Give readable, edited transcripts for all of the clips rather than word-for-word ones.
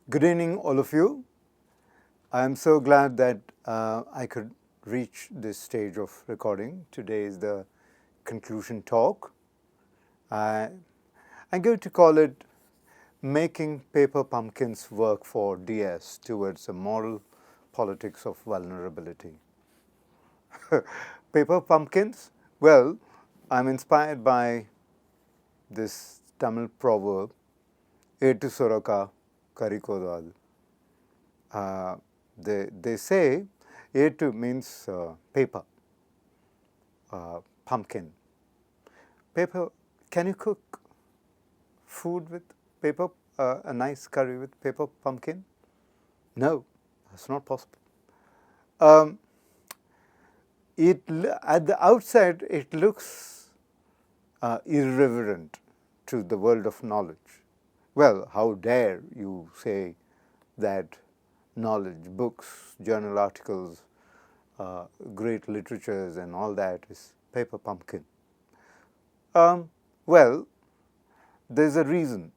Good evening, all of you. I am so glad that I could reach this stage of recording. Today is the conclusion talk. I'm going to call it Making Paper Pumpkins Work for DS Towards a Moral Politics of Vulnerability. Paper pumpkins? Well, I'm inspired by this Tamil proverb, Etu Soroka Karikodal. They say Etu means paper, pumpkin. Paper, can you cook food with paper, a nice curry with paper pumpkin? No, that's not possible. At the outset, it looks irreverent to the world of knowledge. Well, how dare you say that knowledge, books, journal articles, great literatures and all that is paper pumpkin. Well, there's a reason.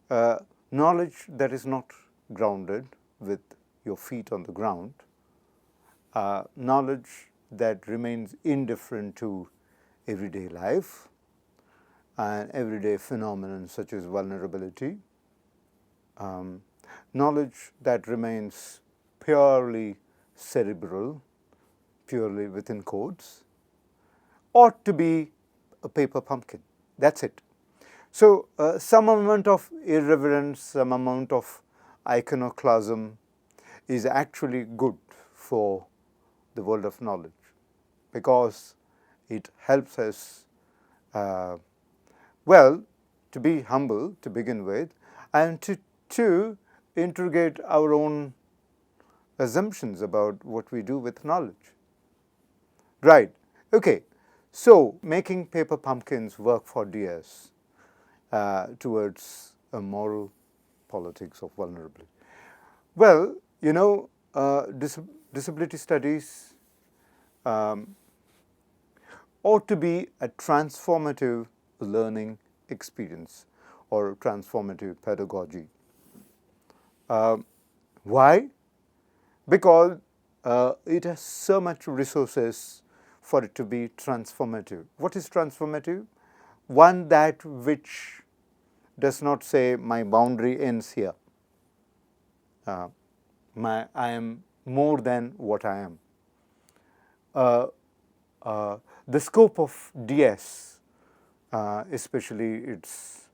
Knowledge that is not grounded with your feet on the ground, knowledge that remains indifferent to everyday life and everyday phenomena such as vulnerability, knowledge that remains purely cerebral, purely within codes, ought to be a paper pumpkin. That's it. So, some amount of irreverence, some amount of iconoclasm is actually good for the world of knowledge because it helps us, well, to be humble to begin with and to interrogate our own assumptions about what we do with knowledge. Right. Okay. So, making paper pumpkins work for DS towards a moral politics of vulnerability. Well, you know, disability studies ought to be a transformative learning experience or transformative pedagogy. Why? Because it has so much resources for it to be transformative. What is transformative? One that which does not say my boundary ends here. I am more than what I am. The scope of DS, especially its,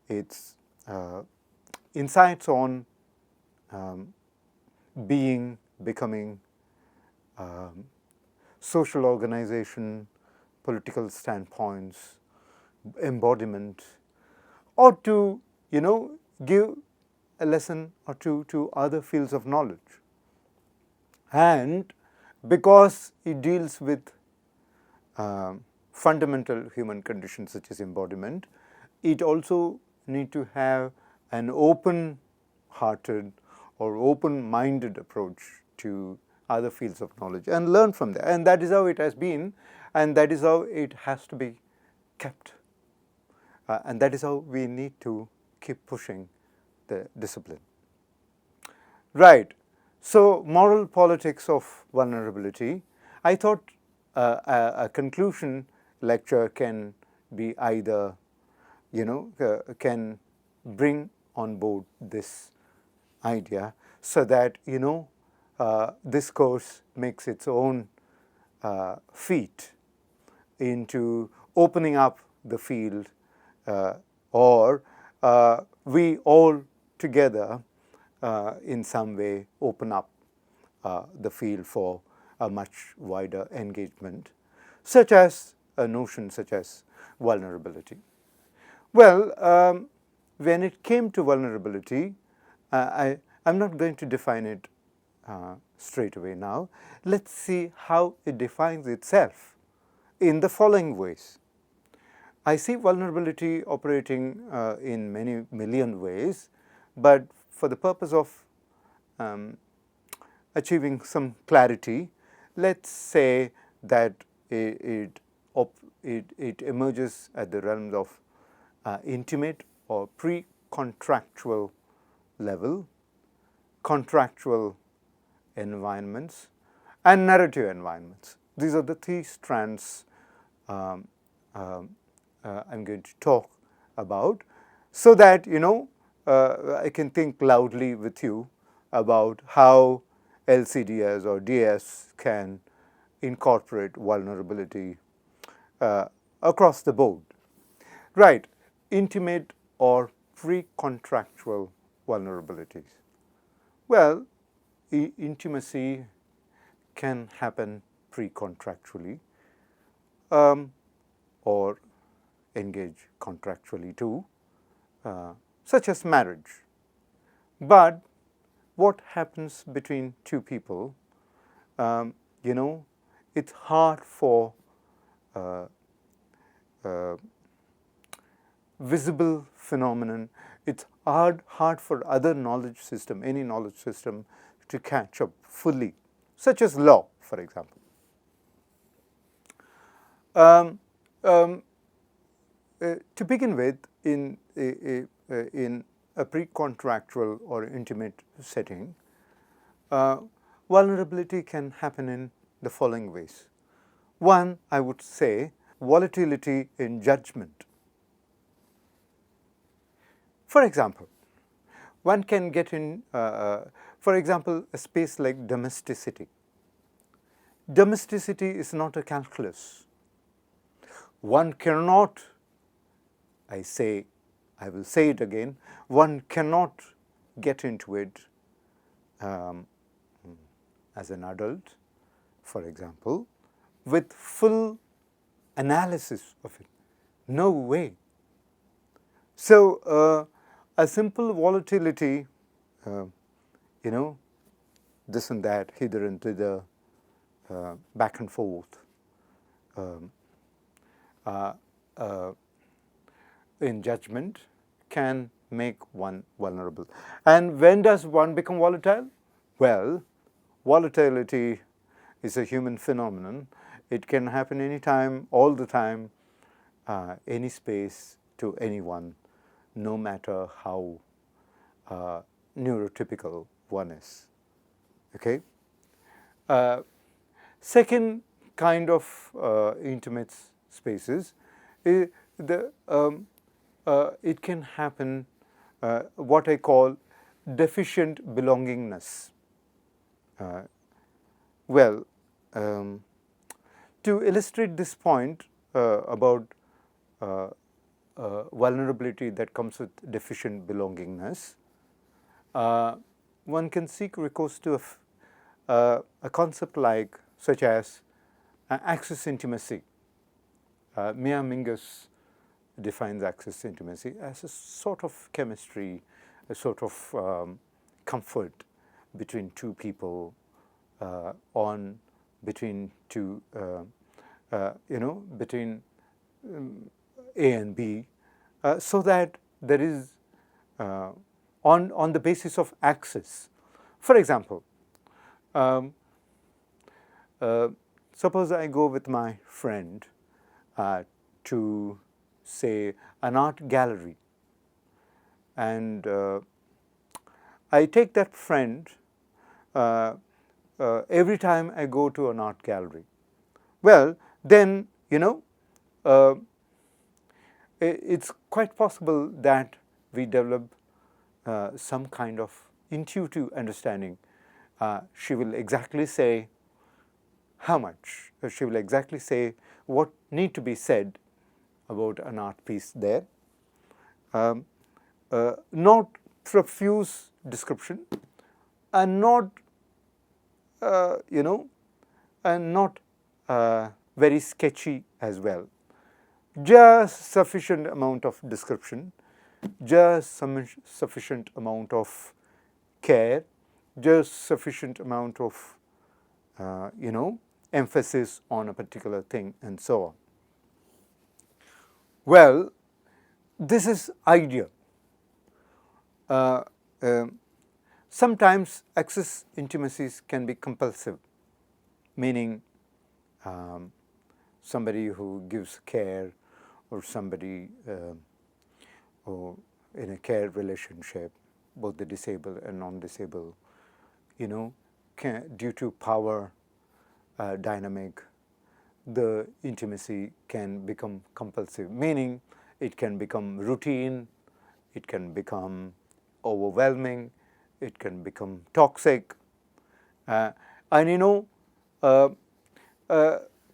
its insights on being, becoming, social organization, political standpoints, embodiment, or to, give a lesson or two to other fields of knowledge. And because it deals with fundamental human conditions such as embodiment, it also need to have an open-hearted or open-minded approach to other fields of knowledge and learn from there. And that is how it has been, and that is how it has to be kept. And that is how we need to keep pushing the discipline. Right. So, moral politics of vulnerability. I thought a conclusion lecture can be either, can bring on board this idea so that, this course makes its own feat into opening up the field or we all together in some way open up the field for a much wider engagement, such as a notion such as vulnerability. Well, when it came to vulnerability, I'm not going to define it straight away now. Let's see how it defines itself in the following ways. I see vulnerability operating in many million ways, but for the purpose of achieving some clarity, let's say that it emerges at the realms of intimate or pre pre-contractual level, contractual environments, and narrative environments. These are the three strands I'm going to talk about, so that I can think loudly with you about how LCDS or DS can incorporate vulnerability across the board. Right, intimate or pre-contractual vulnerabilities. Well, intimacy can happen pre-contractually or engage contractually too, such as marriage. But what happens between two people, it's hard for visible phenomenon. It's hard for other knowledge system, any knowledge system, to catch up fully, such as law, for example. To begin with, in a pre-contractual or intimate setting, vulnerability can happen in the following ways. One, I would say, volatility in judgment. For example, one can get in, for example, a space like domesticity. Domesticity is not a calculus. One cannot, I will say it again, one cannot get into it as an adult, for example, with full analysis of it. No way. So, a simple volatility, this and that, hither and thither, back and forth, in judgment can make one vulnerable. And when does one become volatile? Well, volatility is a human phenomenon. It can happen anytime, all the time, any space, to anyone, no matter how neurotypical one is. Okay? Second kind of intimate spaces, it can happen what I call deficient belongingness. To illustrate this point about vulnerability that comes with deficient belongingness, one can seek recourse to a concept such as access intimacy. Mia Mingus defines access intimacy as a sort of chemistry, a sort of comfort between two people, between A and B, so that there is on the basis of access. For example, suppose I go with my friend to, say, an art gallery, and I take that friend every time I go to an art gallery. Well, then, it's quite possible that we develop some kind of intuitive understanding. She will exactly say how much, she will exactly say what need to be said about an art piece there. Not profuse description, and not very sketchy as well. Just sufficient amount of description, just sufficient amount of care, just sufficient amount of emphasis on a particular thing, and so on. Well, this is ideal. Sometimes access intimacies can be compulsive, meaning somebody who gives care, or somebody who in a care relationship, both the disabled and non-disabled, due to power dynamic, the intimacy can become compulsive, meaning it can become routine, it can become overwhelming, it can become toxic. And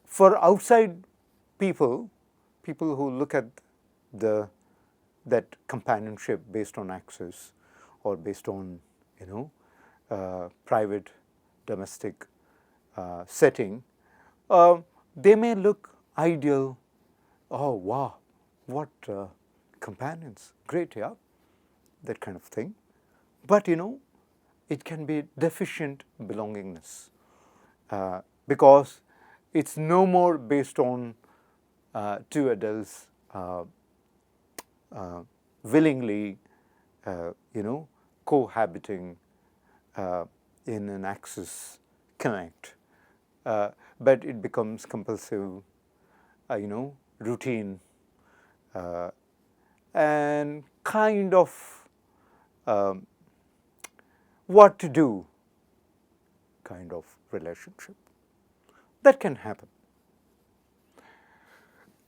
for outside people who look at that companionship based on access or based on private domestic setting, they may look ideal. Oh wow, what companions, great, yeah, that kind of thing. But it can be deficient belongingness, because it's no more based on two adults willingly cohabiting in an access connect, but it becomes compulsive, routine, and kind of what to do kind of relationship. That can happen.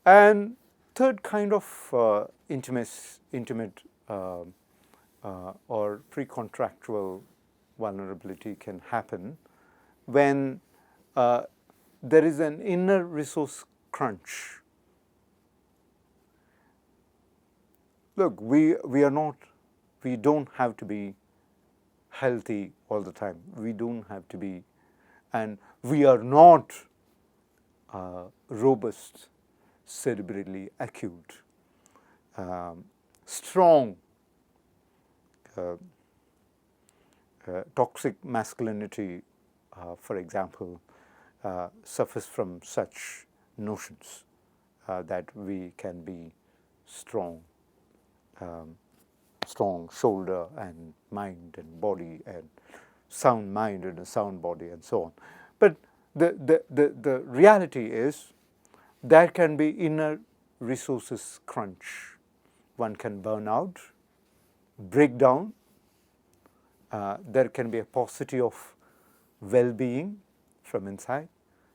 And third kind of intimate or pre-contractual vulnerability can happen when there is an inner resource crunch. Look, we don't have to be healthy all the time. We don't have to be, and we are not robust, cerebrally acute, strong, toxic masculinity, for example, suffers from such notions that we can be strong, strong shoulder and mind and body, and sound mind and a sound body, and so on. But the reality is there can be inner resources crunch. One can burn out, break down. There can be a paucity of well-being from inside,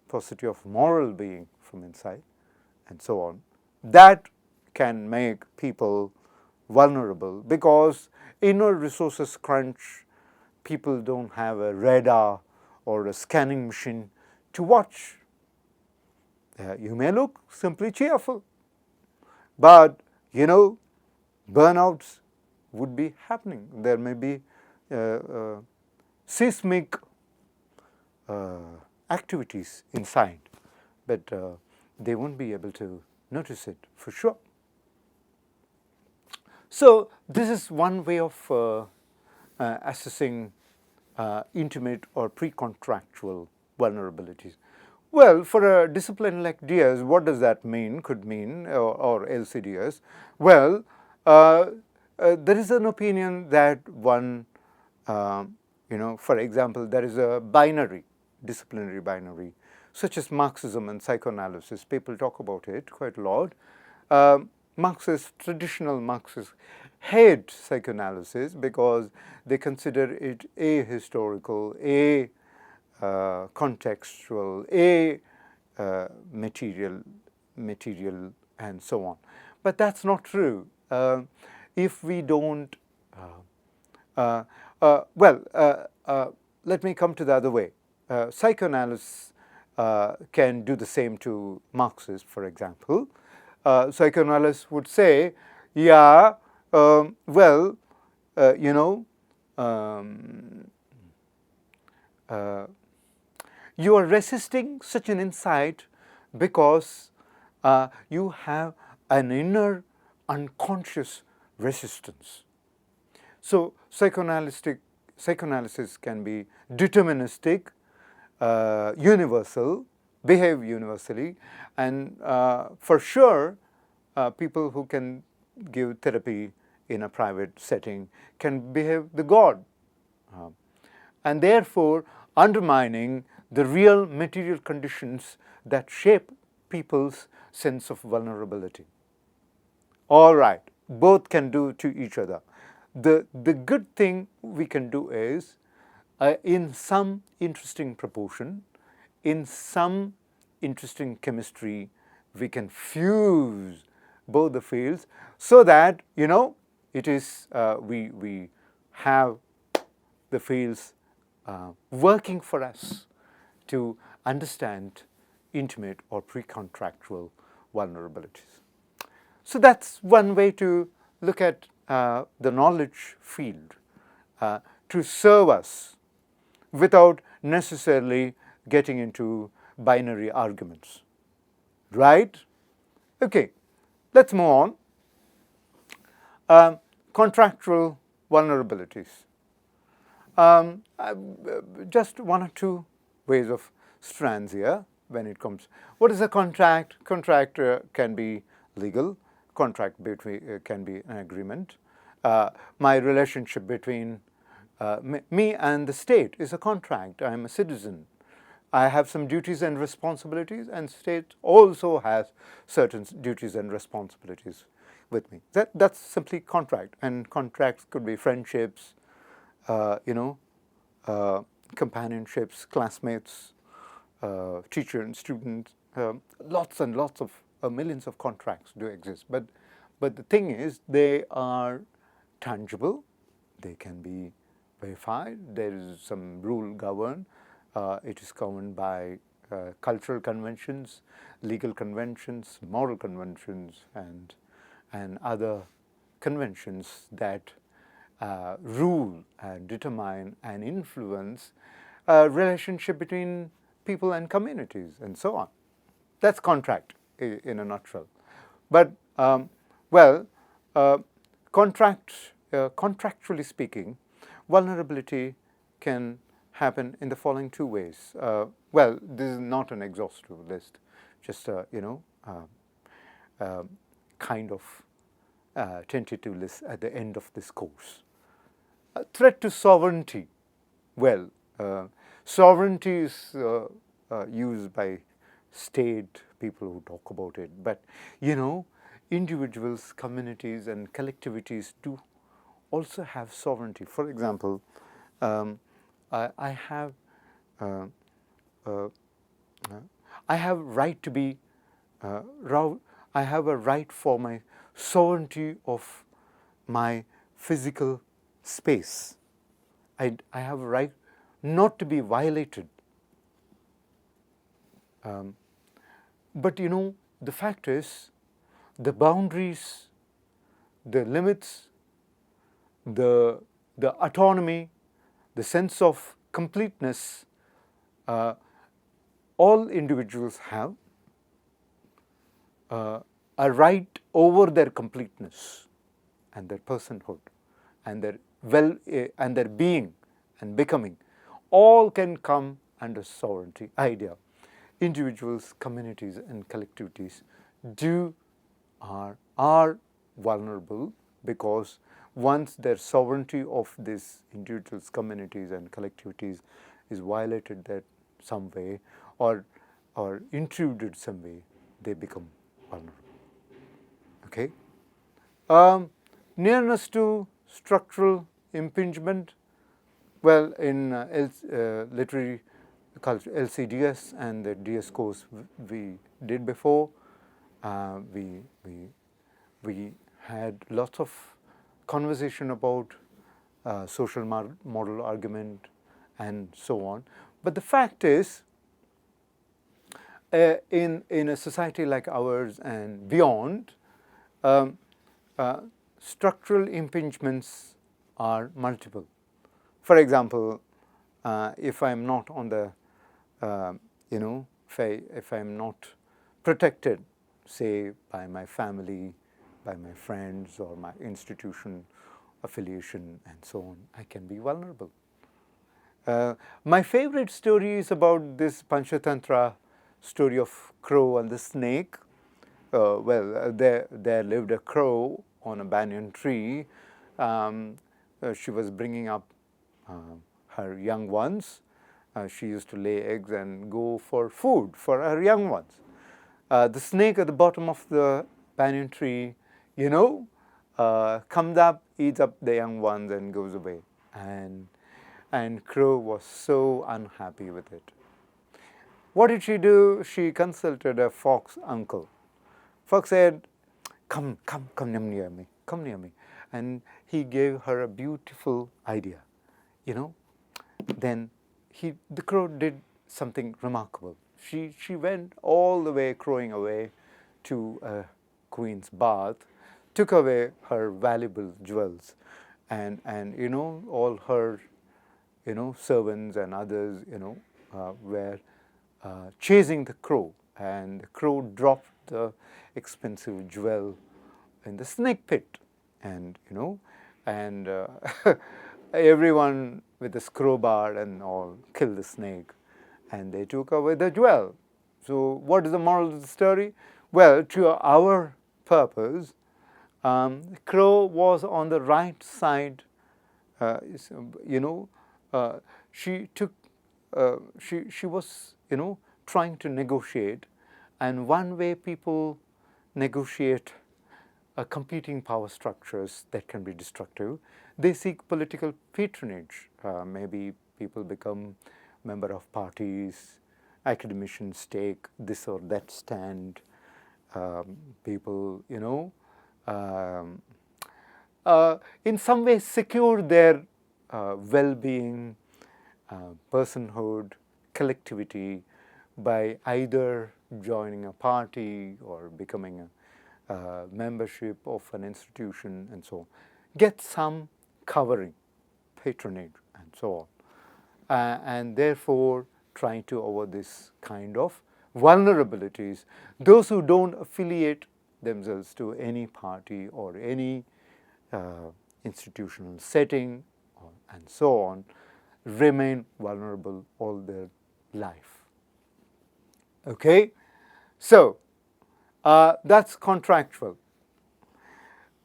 paucity of moral being from inside, and so on. That can make people vulnerable, because inner resources crunch, people don't have a radar or a scanning machine to watch. You may look simply cheerful, but burnouts would be happening. There may be seismic activities inside, but they won't be able to notice it for sure. So this is one way of assessing intimate or pre-contractual vulnerabilities. Well, for a discipline like DS, what does that mean, could mean, or LCDS? Well, there is an opinion that one, for example, there is a binary, disciplinary binary, such as Marxism and psychoanalysis. People talk about it quite a lot. Marxists, traditional Marxists, hate psychoanalysis because they consider it ahistorical, contextual, material, and so on. But that's not true. If we don't, let me come to the other way. Psychoanalysts can do the same to Marxists, for example. Psychoanalysts would say, yeah, you are resisting such an insight because you have an inner unconscious resistance. So psychoanalysis can be deterministic, universal, behave universally, and for sure people who can give therapy in a private setting can behave the God, and therefore undermining the real material conditions that shape people's sense of vulnerability. All right, both can do to each other. The good thing we can do is, in some interesting proportion, in some interesting chemistry, we can fuse both the fields so that, it is, we have the fields working for us to understand intimate or pre-contractual vulnerabilities. So that's one way to look at the knowledge field to serve us without necessarily getting into binary arguments. Right? Okay, let's move on. Contractual vulnerabilities. Just one or two ways of strands here when it comes. What is a contract? Contract can be legal. Contract between can be an agreement. My relationship between me and the state is a contract. I am a citizen. I have some duties and responsibilities, and state also has certain duties and responsibilities with me. That's simply contract, and contracts could be friendships, companionships, classmates, teacher and student. Lots and lots of millions of contracts do exist, but the thing is, they are tangible. They can be verified. There is some rule govern. It is governed by cultural conventions, legal conventions, moral conventions, and other conventions that rule and determine and influence relationship between people and communities and so on. That's contract in a nutshell. But contractually speaking, vulnerability can happen in the following two ways. This is not an exhaustive list, just kind of tentative list at the end of this course. Threat to sovereignty. Sovereignty is used by state people who talk about it, but individuals, communities, and collectivities do also have sovereignty. For example, I have right to be. I have a right for my sovereignty of my physical space. I have a right not to be violated. But the fact is, the boundaries, the limits, the autonomy, the sense of completeness, all individuals have a right over their completeness and their personhood and their being and becoming. All can come under sovereignty idea. Individuals, communities, and collectivities are vulnerable because once their sovereignty of these individuals, communities, and collectivities is violated that some way or intruded some way, they become vulnerable. Okay. Nearness to structural impingement. Well, in literary culture, LCDS and the DS course we did before, we had lots of conversation about social model argument and so on. But the fact is, in a society like ours and beyond, structural impingements are multiple. For example, if I'm not on the, if I'm not protected, say, by my family, by my friends, or my institution affiliation, and so on, I can be vulnerable. My favorite story is about this Panchatantra story of crow and the snake. There lived a crow on a banyan tree. She was bringing up her young ones. She used to lay eggs and go for food for her young ones. The snake at the bottom of the banyan tree, comes up, eats up the young ones, and goes away. And crow was so unhappy with it. What did she do? She consulted a fox uncle. Fox said, come near me, come near me. And he gave her a beautiful idea, you know. Then the crow did something remarkable. She went all the way, crowing away, to a queen's bath, took away her valuable jewels, and all her servants and others were chasing the crow, and the crow dropped the expensive jewel in the snake pit, and everyone with the crowbar and all killed the snake, and they took away the jewel. So what is the moral of the story? Well, to our purpose, crow was on the right side. She took. She was trying to negotiate, and one way people negotiate competing power structures that can be destructive, they seek political patronage. Maybe people become member of parties, academicians take this or that stand, people in some way secure their well-being, personhood, collectivity by either joining a party or becoming a membership of an institution and so on. Get some covering, patronage and so on. And therefore trying to avoid this kind of vulnerabilities. Those who don't affiliate themselves to any party or any institutional setting and so on remain vulnerable all their life. Okay, so that's contractual.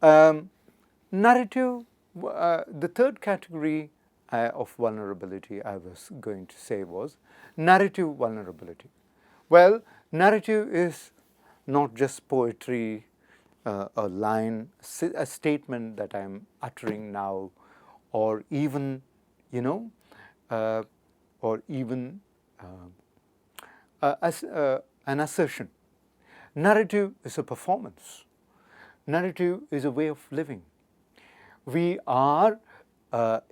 Narrative, the third category of vulnerability I was going to say was narrative vulnerability. Well, narrative is not just poetry, a line, a statement that I'm uttering now, or even, an assertion. Narrative is a performance. Narrative is a way of living. We are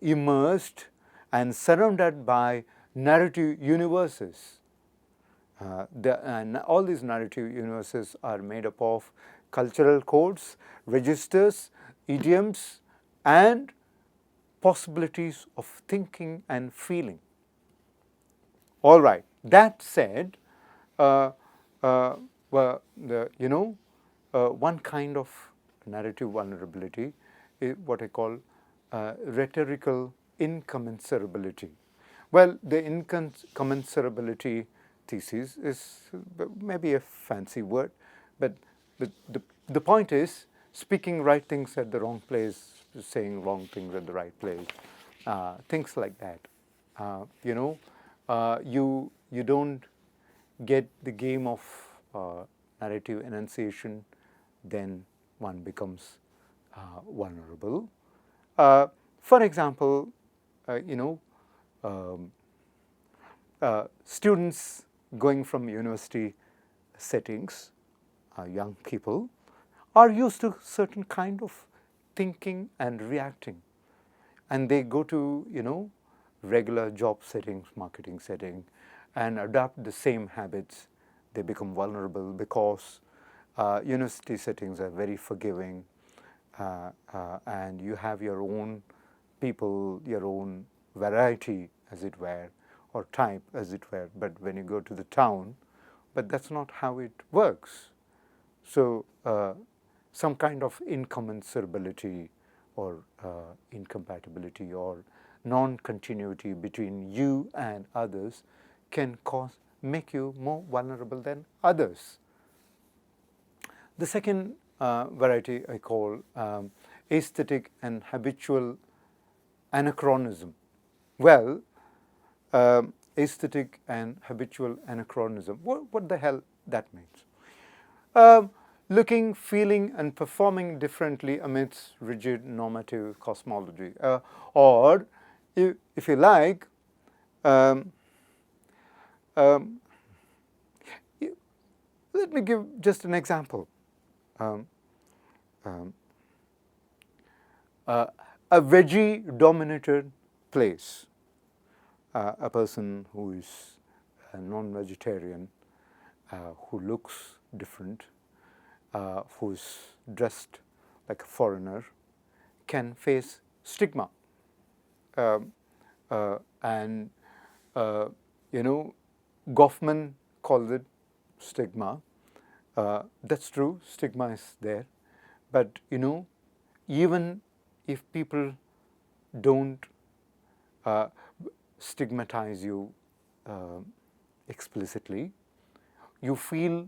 immersed and surrounded by narrative universes. And all these narrative universes are made up of cultural codes, registers, idioms, and possibilities of thinking and feeling. All right. That said, one kind of narrative vulnerability is what I call rhetorical incommensurability. Well, the incommensurability thesis is maybe a fancy word, but the point is speaking right things at the wrong place, saying wrong things at the right place, things like that. You don't get the game of narrative enunciation, then one becomes vulnerable. For example, students going from university settings, young people, are used to certain kind of thinking and reacting, and they go to regular job settings, marketing setting, and adopt the same habits. They become vulnerable because university settings are very forgiving, and you have your own people, your own variety, as it were, or type, as it were. But when you go to the town, but that's not how it works. So some kind of incommensurability or incompatibility or non-continuity between you and others can make you more vulnerable than others. The second variety I call aesthetic and habitual anachronism. Well, aesthetic and habitual anachronism, what the hell that means? looking, feeling, and performing differently amidst rigid normative cosmology. Or, if you like, um, um, let me give just an example. Um, um, a veggie-dominated place, a person who is a non-vegetarian, who looks different, who's dressed like a foreigner, can face stigma. And Goffman calls it stigma. That's true, stigma is there. But even if people don't stigmatize you explicitly, you feel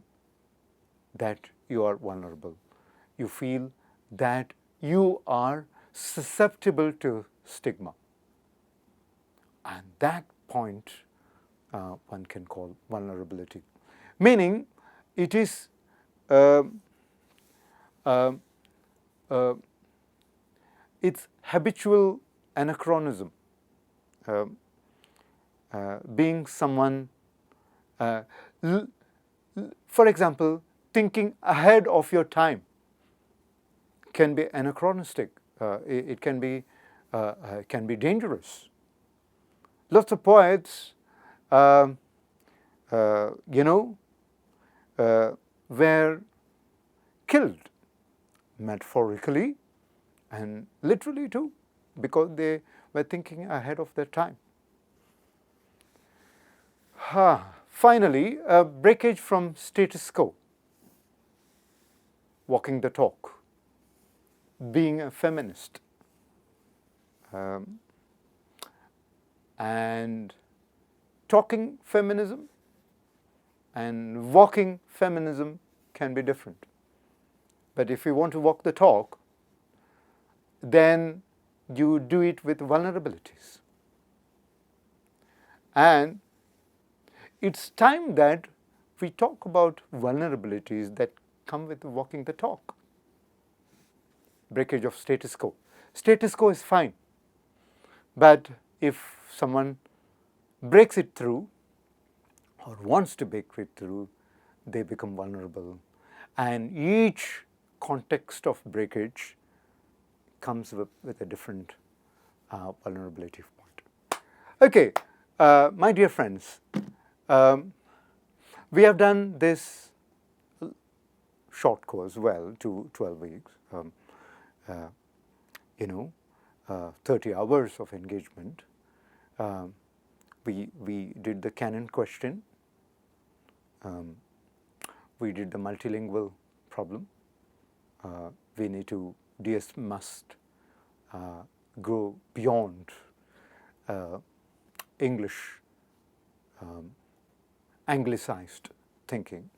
that you are vulnerable. You feel that you are susceptible to stigma. And that point one can call vulnerability. Meaning, it is it's habitual anachronism. Being someone, for example, thinking ahead of your time can be anachronistic. It can be dangerous. Lots of poets, were killed, metaphorically and literally too, because they were thinking ahead of their time. Finally, a breakage from status quo, walking the talk, being a feminist, and talking feminism and walking feminism can be different. But if you want to walk the talk, then you do it with vulnerabilities. And it's time that we talk about vulnerabilities that come with walking the talk. Breakage of status quo. Status quo is fine, but if someone breaks it through or wants to break it through, they become vulnerable. And each context of breakage comes with a different vulnerability point. Okay, my dear friends, we have done this short course well to 12 weeks, 30 hours of engagement. We did the canon question. We did the multilingual problem. We need to, DS must go beyond English anglicized thinking,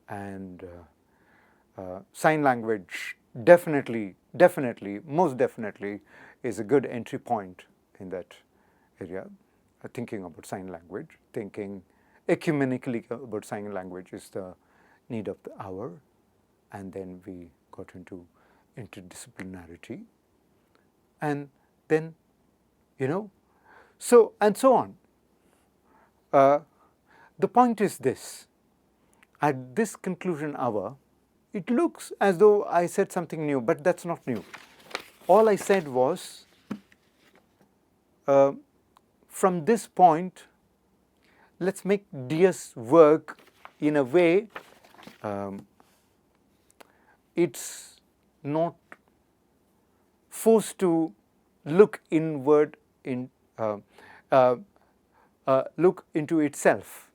and sign language definitely, most definitely is a good entry point in that area. Thinking about sign language, thinking ecumenically about sign language is the need of the hour. And then we got into interdisciplinarity, and then so and so on. The point is this: at this conclusion hour, it looks as though I said something new, but that's not new. All I said was, from this point, let's make DS work in a way it's not forced to look inward, look into itself.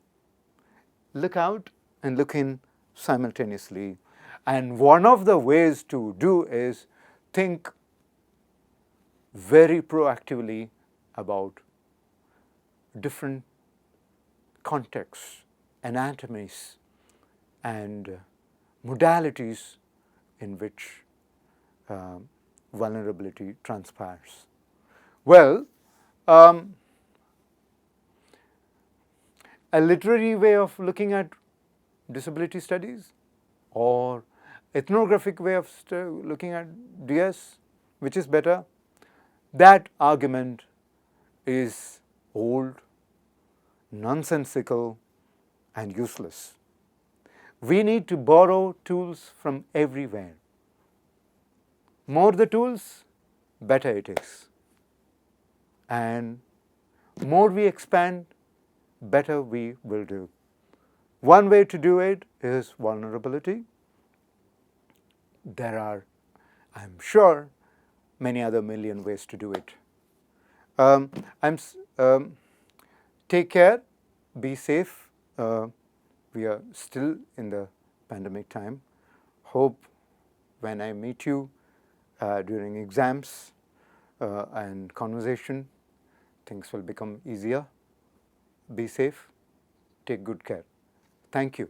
Look out and look in simultaneously. And one of the ways to do is think very proactively about different contexts, anatomies, and modalities in which vulnerability transpires. Well, a literary way of looking at disability studies, or ethnographic way of looking at DS, which is better, that argument is old, nonsensical, and useless. We need to borrow tools from everywhere. More the tools, better it is. And more we expand, better we will do. One way to do it is vulnerability. There are, I'm sure, many other million ways to do it. Take care, be safe. We are still in the pandemic time. Hope when I meet you during exams and conversation, things will become easier. Be safe, take good care. Thank you.